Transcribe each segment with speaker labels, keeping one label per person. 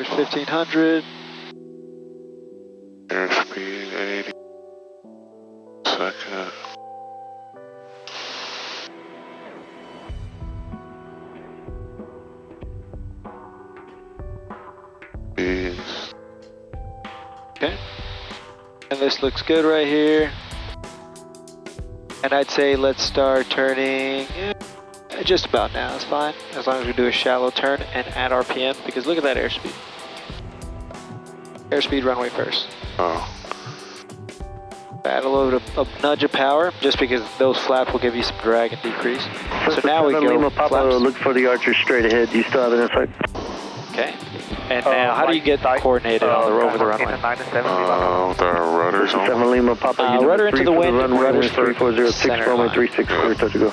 Speaker 1: Here's 1500.
Speaker 2: Airspeed 80. Second. Peace.
Speaker 1: Okay. And this looks good right here. And I'd say let's start turning just about now. It's fine. As long as we do a shallow turn and add RPM, because look at that airspeed. Airspeed runway first.
Speaker 2: Oh.
Speaker 1: Add a little bit of a nudge of power, just because those flaps will give you some drag and decrease. So now we go
Speaker 3: Lima Papa,
Speaker 1: flaps.
Speaker 3: look for the Archer straight ahead. You still have it in sight?
Speaker 1: Okay. And now, how do you get coordinated on the over the runway?
Speaker 2: With our rudders on.
Speaker 3: 7 Lima Papa,
Speaker 1: rudder into the wind, rudders for
Speaker 3: 3406,
Speaker 1: center
Speaker 3: runway
Speaker 1: line.
Speaker 3: 36, clear, touch and go.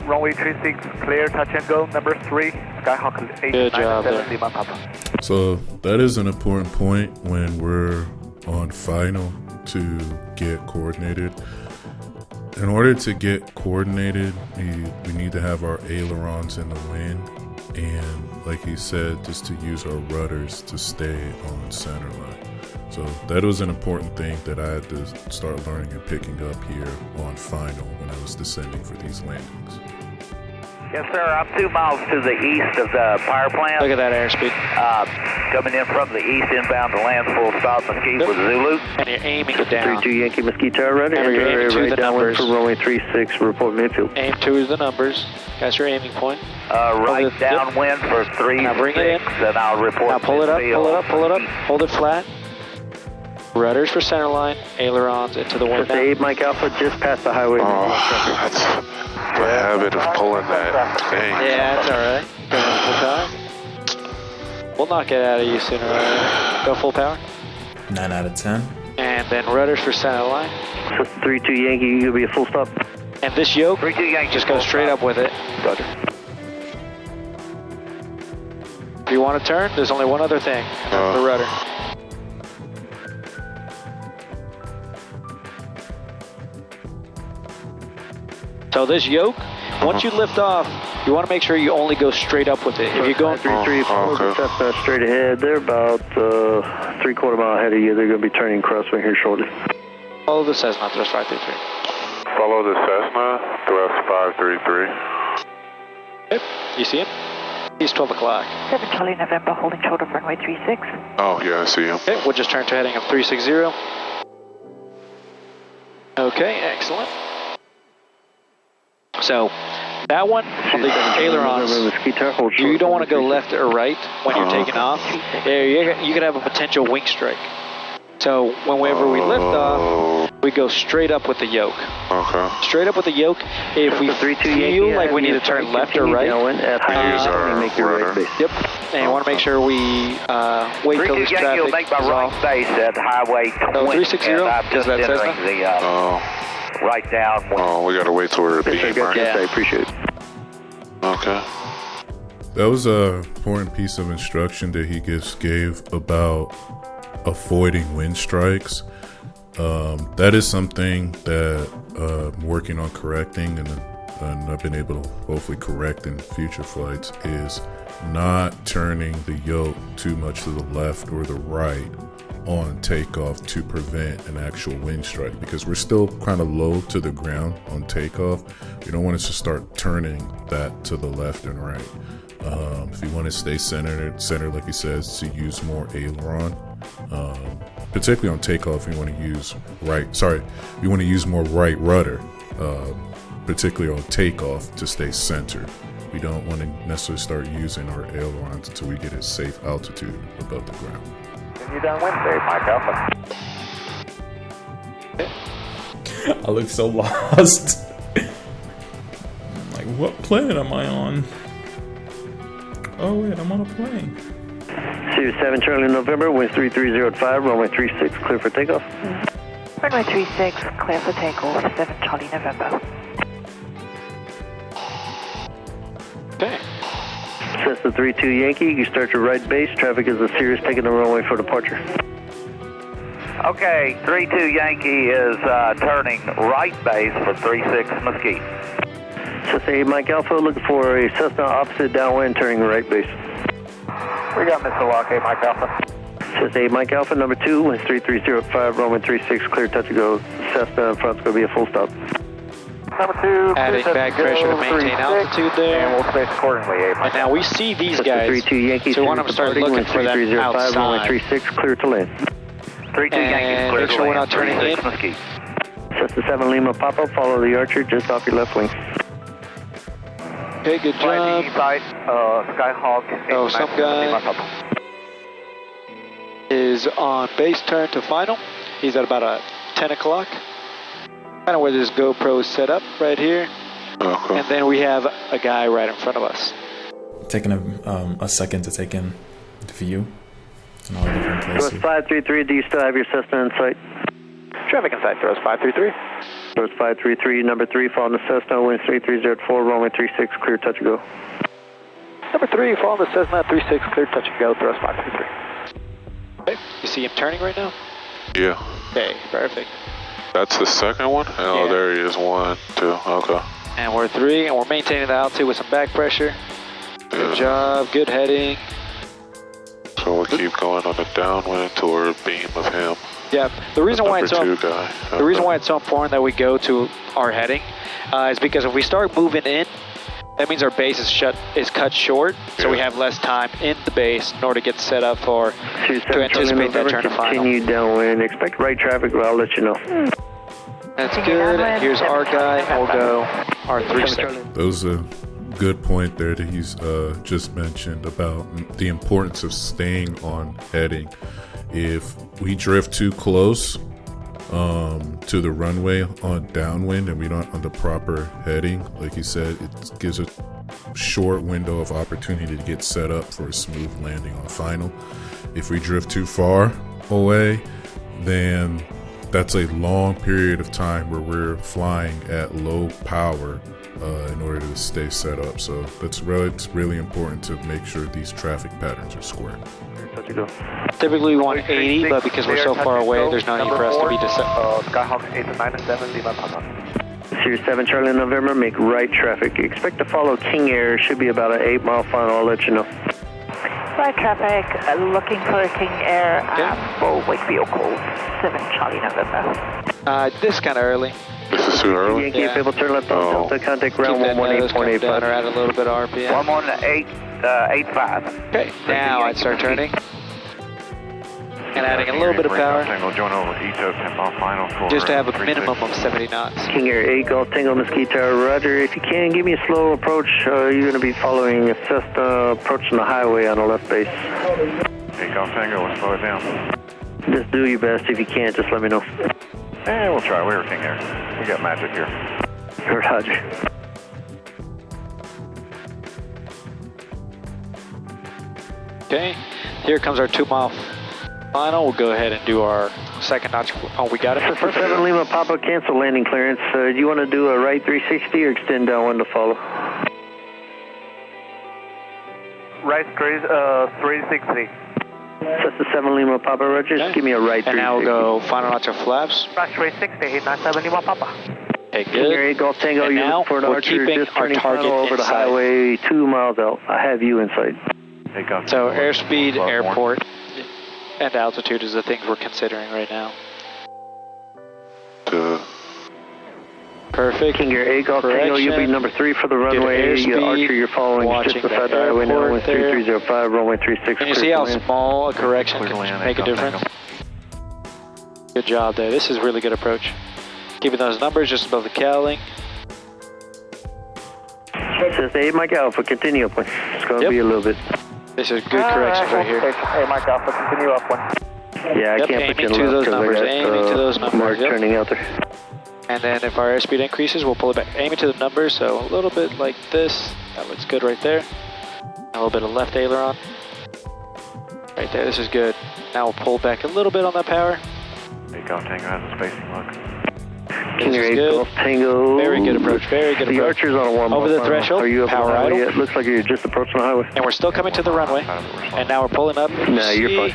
Speaker 4: Runway 36, clear, touch and go, number 3, Skyhawk
Speaker 1: Good job
Speaker 4: 897
Speaker 1: there.
Speaker 4: Lima Papa.
Speaker 5: So that is an important point when we're on final to get coordinated. In order to get coordinated, we need to have our ailerons in the wind, and like he said, just to use our rudders to stay on center line. So that was an important thing that I had to start learning and picking up here on final when I was descending for these landings.
Speaker 4: Yes, sir, I'm 2 miles to the east of the power plant.
Speaker 1: Look at that airspeed.
Speaker 4: Coming in from the east, inbound to land, full stop, Mesquite with Zulu.
Speaker 1: And you're aiming it down.
Speaker 3: 32 Yankee Mesquite Tower, ready.
Speaker 1: And you're aiming to
Speaker 3: right
Speaker 1: the
Speaker 3: downwind
Speaker 1: numbers.
Speaker 3: for runway 36, report midfield.
Speaker 1: Aim to the numbers. That's your aiming point.
Speaker 4: Right
Speaker 1: Yep.
Speaker 4: downwind for 3,
Speaker 1: Now bring it in.
Speaker 4: 6, and I'll report
Speaker 1: Now pull it up,
Speaker 4: midfield.
Speaker 1: pull it up, pull it up. Hold it flat. Rudders for center line. Ailerons into the wind.
Speaker 3: Just 8 Mike Alpha, just past the highway.
Speaker 2: Oh, that's the habit of pulling that. Dang.
Speaker 1: Yeah, that's alright. Go full power. We'll knock it out of you sooner or later. Go full power.
Speaker 6: 9 out of 10.
Speaker 1: And then rudders for center line.
Speaker 3: 32 Yankee, you'll be a full stop.
Speaker 1: And this yoke,
Speaker 4: 32 Yankee,
Speaker 1: just go
Speaker 4: full
Speaker 1: straight
Speaker 4: stop.
Speaker 1: up with it.
Speaker 3: Roger.
Speaker 1: If you want to turn, there's only one other thing. And that's the rudder. So this yoke, once you lift off, you want to make sure you only go straight up with it. If you're going
Speaker 3: 334,
Speaker 2: okay.
Speaker 3: Cessna straight ahead. They're about 3/4 mile ahead of you. They're going to be turning crosswind here shortly.
Speaker 1: follow the Cessna, thrust 533.
Speaker 2: Follow the Cessna, thrust 533.
Speaker 1: Okay, you see him? He's 12 o'clock.
Speaker 7: 7 Charlie November, holding short of runway 36.
Speaker 2: Oh, yeah, I see him.
Speaker 1: Okay, we'll just turn to heading of 360. Okay, excellent. So, that one, on the ailerons, you don't want to go left or right when you're taking off. There, you could have a potential wing strike. So, whenever we lift off, we go straight up with the yoke.
Speaker 2: Okay.
Speaker 1: Straight up with the yoke. If we feel like we need to turn left or right,
Speaker 2: Use our rudder.
Speaker 1: yep. And you want to make sure we wait till this
Speaker 4: 32 Yankee will
Speaker 1: traffic
Speaker 4: make my
Speaker 1: is
Speaker 4: right
Speaker 1: off.
Speaker 4: base at Highway 20.
Speaker 1: 360,
Speaker 4: and I'm
Speaker 1: is
Speaker 4: just
Speaker 1: that
Speaker 4: entering
Speaker 1: Cessna?
Speaker 4: the
Speaker 2: Oh,
Speaker 4: right down.
Speaker 2: we gotta wait till we're at beam, right?
Speaker 1: Yeah.
Speaker 3: I appreciate it.
Speaker 2: Okay.
Speaker 5: That was a important piece of instruction that he just gave about avoiding wind strikes. That is something that I'm working on correcting, and I've been able to hopefully correct in future flights, is not turning the yoke too much to the left or the right on takeoff to prevent an actual wind strike, because we're still kind of low to the ground on takeoff. You don't want us to start turning that to the left and right. If you want to stay centered like he says, to use more aileron, particularly on takeoff, you want to use you want to use more right rudder, particularly on takeoff, to stay centered. We don't want to necessarily start using our ailerons until we get a safe altitude above the ground.
Speaker 4: You downwind there, Mike Alpha.
Speaker 6: I look so lost. Like, what planet am I on? Oh wait, I'm on a plane.
Speaker 3: Sirius 7 Charlie November, winds 330 runway 36, clear for takeoff.
Speaker 7: Runway 36, clear for takeoff, 7 Charlie November.
Speaker 1: Okay.
Speaker 3: Cessna 32 Yankee, you start your right base. Traffic is a Sirius taking the runway for departure.
Speaker 4: Okay, 32 Yankee is turning right base for 36 Mesquite.
Speaker 3: Cessna 8 Mike Alpha, looking for a Cessna opposite downwind, turning right base.
Speaker 4: We got Mr. Lock, 8 Mike Alpha.
Speaker 3: Says 8 Mike Alpha, number 2, winds 3305, Roman 36, clear touch and go. Cessna in front's going to be a full stop.
Speaker 4: Number 2,
Speaker 1: Adding back pressure to maintain altitude there.
Speaker 4: And we'll space accordingly, 8 Mike.
Speaker 1: And now we see these
Speaker 3: Cessna
Speaker 1: guys,
Speaker 3: 32 Yankee,
Speaker 1: so we want them to start looking for them
Speaker 3: 3305, Roman
Speaker 1: outside.
Speaker 3: 36, clear to land.
Speaker 4: 32
Speaker 1: And
Speaker 4: Yankees, clear
Speaker 1: make
Speaker 4: to
Speaker 1: sure we're
Speaker 4: land.
Speaker 1: not turning in.
Speaker 4: 36 Mesquite.
Speaker 3: Cessna 7 Lima Papa, follow the Archer just off your left wing.
Speaker 1: Okay, good
Speaker 4: Fly
Speaker 1: job.
Speaker 4: the side, Skyhawk.
Speaker 1: Oh, some guy is on base turn to final. He's at about 10 o'clock. Kind of where this GoPro is set up right here.
Speaker 2: Okay.
Speaker 1: And then we have a guy right in front of us.
Speaker 6: Taking a second to take in the view and all the different
Speaker 3: Thrust
Speaker 6: places.
Speaker 3: 533, do you still have your Cessna in sight?
Speaker 4: Traffic inside, thrust 533.
Speaker 3: Thrust 533, number 3, following the Cessna, winds 3304, Roman 36, clear touch and go.
Speaker 4: Number 3, following the Cessna 36, clear touch and go, thrust 533.
Speaker 1: Okay, you see him turning right now?
Speaker 2: Yeah.
Speaker 1: Okay, perfect.
Speaker 2: That's the second one? Oh,
Speaker 1: Yeah.
Speaker 2: there he is. 1, 2. Okay.
Speaker 1: And we're 3, and we're maintaining the altitude with some back pressure. Good job, good heading.
Speaker 2: So we'll keep going on the downwind toward beam of him.
Speaker 1: Yeah, the reason why
Speaker 2: Number
Speaker 1: it's so
Speaker 2: 2 guy.
Speaker 1: the reason why it's so important that we go to our heading is because if we start moving in, that means our base is cut short, so we have less time in the base in order to get set up for to anticipate that turn to final.
Speaker 3: Continue downwind, expect right traffic, but I'll let you know.
Speaker 1: That's good. And here's our guy, and we'll go R36.
Speaker 5: That was a good point there that he's just mentioned about the importance of staying on heading. If we drift too close to the runway on downwind and we're not on the proper heading, like he said, it gives a short window of opportunity to get set up for a smooth landing on final. If we drift too far away, then that's a long period of time where we're flying at low power in order to stay set up. So it's really important to make sure these traffic patterns are square.
Speaker 1: Typically we want 80, but because we're so far away, there's no need for us to be
Speaker 4: Skyhawk 8 to 9 and 7, Lima Papa.
Speaker 3: Sirius 7 Charlie November, make right traffic. Expect to follow King Air, should be about an 8-mile final, I'll let you know.
Speaker 7: Right traffic, looking for King Air, full wake vehicle, 7 Charlie November.
Speaker 1: This kind of early.
Speaker 2: This is too early?
Speaker 3: Yankee, if able turn left on Delta, contact ground
Speaker 1: Keep that nose coming down or
Speaker 3: 118.85.
Speaker 1: add a little bit of RPM.
Speaker 4: 118.85.
Speaker 1: Okay, now I'd start turning. And adding a little bit of power, just to have a minimum of 70 knots.
Speaker 3: King Air 8 Golf Tango Mesquite Tower, roger. If you can, give me a slow approach. You're going to be following a Cessna approaching the highway on the left base.
Speaker 4: Hey, Golf Tango, we'll slow it down.
Speaker 3: Just do your best. If you can't, just let me know.
Speaker 4: We'll try. We're King Air. We got magic here.
Speaker 3: Roger.
Speaker 1: Okay, here comes our 2-mile final. We'll go ahead and do our second notch. Oh, we got it.
Speaker 3: For 7 Lima Papa, cancel landing clearance. Do you want to do a right 360 or extend downwind to follow?
Speaker 4: Right 360.
Speaker 3: That's the 7 Lima Papa, roger. Just give me a right 360.
Speaker 1: And now we'll go final notch of flaps.
Speaker 4: Right 360, 897 Lima Papa.
Speaker 1: Okay,
Speaker 3: King Air
Speaker 1: good.
Speaker 3: 8 Golf Tango,
Speaker 1: And
Speaker 3: you're
Speaker 1: now
Speaker 3: looking for an
Speaker 1: we're
Speaker 3: Archer,
Speaker 1: keeping
Speaker 3: just
Speaker 1: our
Speaker 3: turning
Speaker 1: target
Speaker 3: final over the
Speaker 1: inside.
Speaker 3: highway 2 miles out. I have you inside.
Speaker 1: So airspeed, airport, and altitude is the things we're considering right now. Perfect.
Speaker 3: King Air 8 Golf Tango, you'll be number 3 for the runway. Archer, you're following just beside the highway now, wind 3305, runway 36.
Speaker 1: Can you see how small a correction can make a difference? Good job there. This is really good approach. Keeping those numbers just above the cowling.
Speaker 3: Says 8 Mike Alpha, continue upwind. It's going to be a little bit.
Speaker 1: This is good corrections right here.
Speaker 4: Hey, Mike Alpha, continue upwind.
Speaker 3: Yeah, I can't put you in left because I got
Speaker 1: aiming to those numbers.
Speaker 3: Mark turning out there.
Speaker 1: And then if our airspeed increases, we'll pull it back. Aiming to the numbers, so a little bit like this. That looks good right there. A little bit of left aileron. Right there, this is good. Now we'll pull back a little bit on that power.
Speaker 4: Hey, Golf Tango has a spacing look.
Speaker 3: King Air 8 Golf Tango.
Speaker 1: Very good approach, very good
Speaker 3: The
Speaker 1: approach.
Speaker 3: Archer's on a 1
Speaker 1: Over the threshold,
Speaker 3: Are you up
Speaker 1: power
Speaker 3: on the highway
Speaker 1: idle.
Speaker 3: yet? Looks like you're just approaching the highway.
Speaker 1: And we're still coming to the runway. And now we're pulling up.
Speaker 3: Nah, you're fine.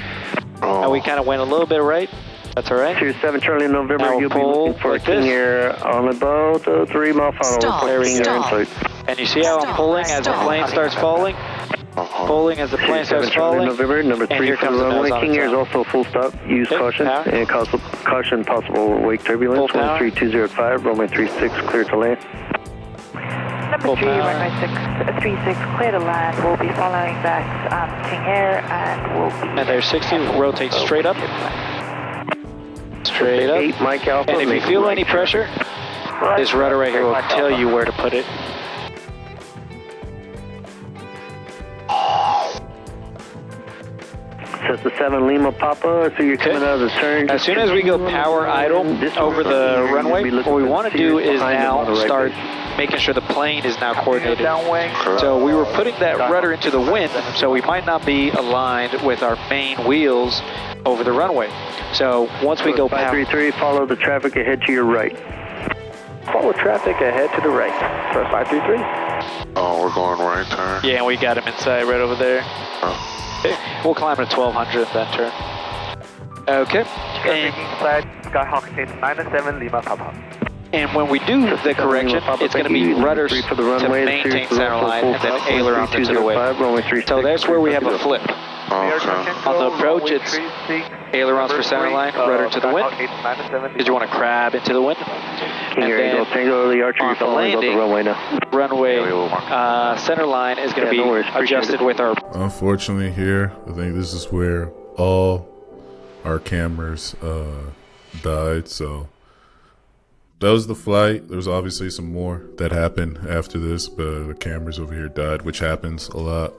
Speaker 1: Now we kind of went a little bit right. That's all right.
Speaker 3: Sirius 7 Charlie in November,
Speaker 1: Now
Speaker 3: you'll be
Speaker 1: pull
Speaker 3: looking for a
Speaker 1: like
Speaker 3: King
Speaker 1: this.
Speaker 3: Air on about 3 mile final.
Speaker 8: Stop,
Speaker 3: King Air
Speaker 8: stop.
Speaker 3: inside.
Speaker 1: And you see how I'm pulling as the plane starts falling? pulling as the plane starts falling.
Speaker 3: November, number
Speaker 1: and
Speaker 3: 3
Speaker 1: here
Speaker 3: for the
Speaker 1: comes the
Speaker 3: runway.
Speaker 1: nose on
Speaker 3: King
Speaker 1: its
Speaker 3: Air is
Speaker 1: own.
Speaker 3: also full stop. Use
Speaker 1: Okay,
Speaker 3: caution.
Speaker 1: power.
Speaker 3: And caution possible wake turbulence.
Speaker 1: Full power.
Speaker 3: 13205, runway 36, clear to land.
Speaker 7: Number
Speaker 1: Full
Speaker 7: 3,
Speaker 1: power.
Speaker 7: runway 36, clear to land. We'll be following back King Air and we'll be...
Speaker 1: And there's 60, rotate straight up. Straight up.
Speaker 3: 8, Mike Alpha.
Speaker 1: And if you
Speaker 3: make
Speaker 1: feel
Speaker 3: right
Speaker 1: any
Speaker 3: turn.
Speaker 1: pressure, this rudder right here will tell you where to put it.
Speaker 3: Cessna 7 Lima Papa, so you're coming out of the turn.
Speaker 1: As soon as we go power idle over the runway, what we want to do is now start making sure the plane is now coordinated. So we were putting that rudder into the wind, so we might not be aligned with our main wheels over the runway. So once we go power...
Speaker 3: 533, follow the traffic ahead to your right.
Speaker 1: Follow traffic ahead to the right. For 533.
Speaker 2: Oh, we're going right turn.
Speaker 1: Yeah, and we got him inside right over there.
Speaker 2: Oh.
Speaker 1: Okay, we'll climb at 1200 and then turn. Okay. And when we do the correction, it's going to be rudders to maintain center line and then ailerons into the wing. So that's where we have a flip.
Speaker 2: Okay.
Speaker 1: On the approach, it's ailerons for center line, rudder to the wind, because you want to crab into the wind.
Speaker 3: King
Speaker 1: And
Speaker 3: Air,
Speaker 1: then
Speaker 3: Eagle Tango, the archery
Speaker 1: on the
Speaker 3: following about the
Speaker 1: landing,
Speaker 3: runway now.
Speaker 1: runway center line is going to be
Speaker 3: no worries, appreciate
Speaker 1: adjusted
Speaker 3: it.
Speaker 1: with our...
Speaker 5: Unfortunately here, I think this is where all our cameras died, so that was the flight. There's obviously some more that happened after this, but the cameras over here died, which happens a lot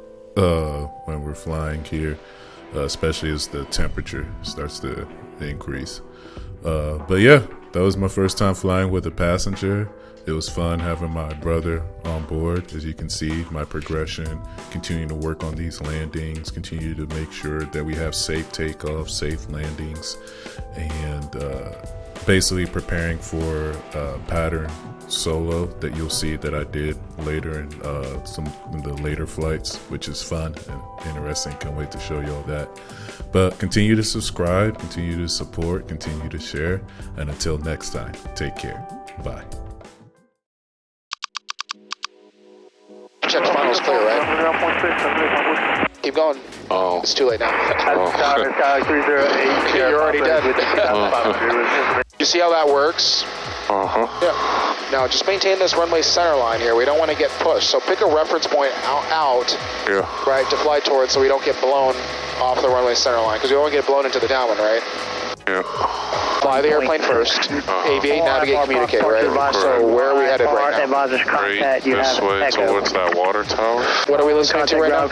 Speaker 5: when we're flying here, especially as the temperature starts to increase. But yeah, that was my first time flying with a passenger. It was fun having my brother on board. As you can see, my progression, continuing to work on these landings, continue to make sure that we have safe takeoff, safe landings, and basically preparing for pattern solo that you'll see that I did later in some of the later flights, which is fun and interesting. Can't wait to show you all that. But continue to subscribe, continue to support, continue to share, and until next time, take care. Bye.
Speaker 8: Check the finals clear, right? Keep going.
Speaker 2: Oh.
Speaker 8: It's too late now.
Speaker 3: Okay,
Speaker 8: You're already dead. You see how that works?
Speaker 2: Uh-huh.
Speaker 8: Yeah. Now just maintain this runway center line here. We don't want to get pushed. So pick a reference point out,
Speaker 2: Yeah.
Speaker 8: right, to fly towards so we don't get blown off the runway center line. Because we don't want to get blown into the downwind, right?
Speaker 2: Yeah.
Speaker 8: Fly the airplane first. Aviate, navigate, communicate, right? So where are we headed right now?
Speaker 3: Advisors
Speaker 2: Right
Speaker 3: contact, you
Speaker 2: this
Speaker 3: have
Speaker 2: way
Speaker 3: echo.
Speaker 2: towards that water tower.
Speaker 8: What are we listening to right now?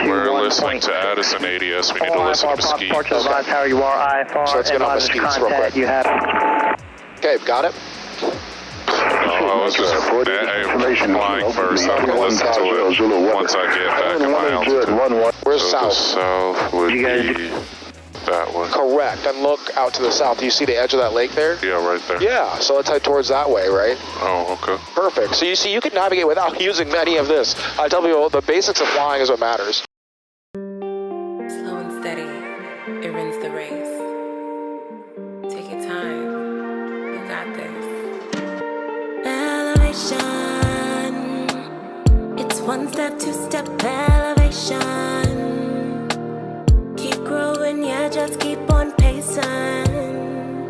Speaker 2: We're listening to Addison ADS. We need to listen to Mesquite.
Speaker 3: Advise how you are, IFR.
Speaker 8: So let's get on
Speaker 3: Advisors
Speaker 8: Mesquite real
Speaker 3: contact,
Speaker 8: quick.
Speaker 3: you have...
Speaker 8: Okay, got it?
Speaker 2: I was just flying first. I can listen to it once I get back in my altitude.
Speaker 8: Where's
Speaker 2: So the
Speaker 8: south?
Speaker 2: south would
Speaker 3: You guys-
Speaker 2: be that way.
Speaker 8: Correct. And look out to the south. Do you see the edge of that lake there?
Speaker 2: Yeah, right there.
Speaker 8: Yeah, so let's head towards that way, right?
Speaker 2: Oh, okay.
Speaker 8: Perfect. So you see, you can navigate without using any of this. I tell people, the basics of flying is what matters.
Speaker 9: Slow and steady, it wins the race. Take your time, you got this. Elevation, it's one step, two step elevation. Keep growing, yeah, just keep on pacing.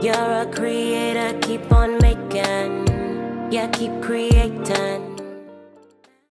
Speaker 9: You're a creator, keep on making, yeah, keep creating.